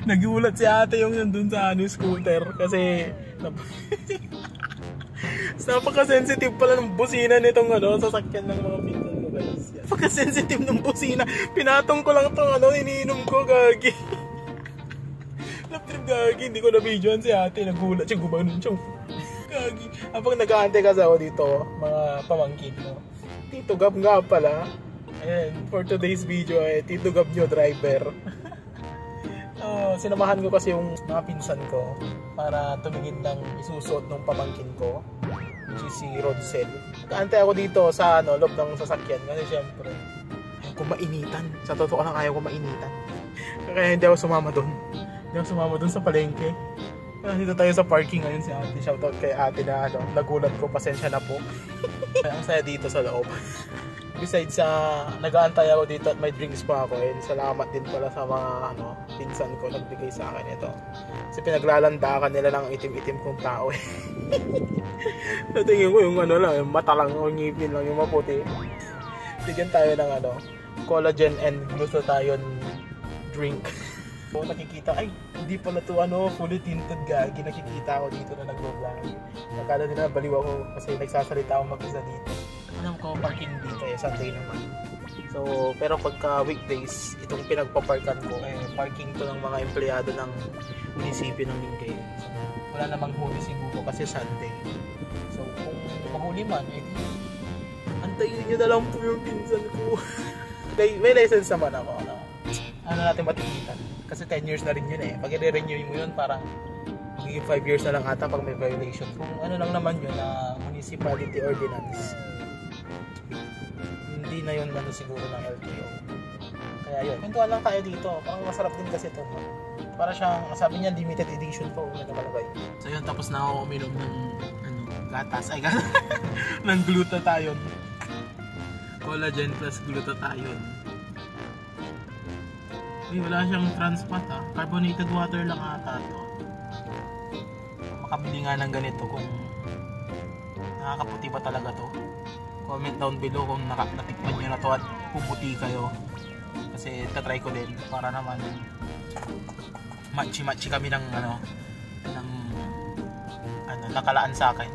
Nagulat si ate yung nandun sa scooter kasi napaka-sensitive pala ng busina nitong sasakyan ng mga pinsan ko guys. Napaka-sensitive ng busina. Pinatong ko lang itong iniinom ko, gagi. Laptrip, gagi. Hindi ko na-videoan si ate. Nagulat siya, gumanon siya. Gagi. Habang nag-aantay kasi ako dito, mga pamangkin mo. Tito Gab nga pala. Ayan, for today's video ay Tito Gab nyo driver. Sinamahan ko kasi yung mga pinsan ko para tumingin ng isusuot ng pamangkin ko, which is si Rodsel. Nag-aantay ako dito sa loob ng sasakyan kasi syempre ayaw ko mainitan. Sa totoo lang ayaw ko mainitan. Kaya hindi ako sumama doon. Hindi ako sumama doon sa palengke. Dito tayo sa parking ngayon si ate. Shoutout kay ate na nagulat ko, pasensya na po. Ang saya dito sa loob. Besides nag-aantay ako dito at may drinks pa ako, and salamat din pala sa mga pinsan ko nagbigay sa akin ito. Kasi pinaglalandakan nila ng itim-itim kong tao eh. Natingin ko yung lang, yung mata lang, yung ngipin lang, yung maputi. Bigyan tayo ng collagen and glutathione drink. So nakikita, ay hindi pala to fully tinted, gagi. Nakikita ako dito na nag-vlog. Nakala nila baliw ako kasi nagsasalita ako mag-isa dito. Alam ko parking dito Sunday naman. So, pero pagka weekdays, itong pinagpaparkan ko parking to ng mga empleyado ng munisipyo ng Lingayen. So, wala namang huli siguro kasi Sunday. So, kung mahuli man, antayin nyo na lang po yung pinsan ko. May license naman ako. Ano natin matikitan? Kasi 10 years na rin yun Pag i-renew mo yun, parang magiging 5 years na lang ata pag may violation. Kung lang naman yun na municipality ordinance, hindi na yun siguro ng LTO. Kaya yun, kwentuhan lang tayo dito. Parang masarap din kasi ito. Para siyang, sabi niya, limited edition po na nakalagay. So yun, tapos na ako uminom ng gatas. Ay, gatas. ng glutathione. Collagen plus glutathione. Uy, wala siyang trans fat Carbonated water lang ata ito. Makabili nga ng ganito kung nakakaputi ba talaga to. Comment down below kung natikman nyo na to at puputi kayo. Kasi tatry ko din para naman matchy kami ng nakalaan sa akin.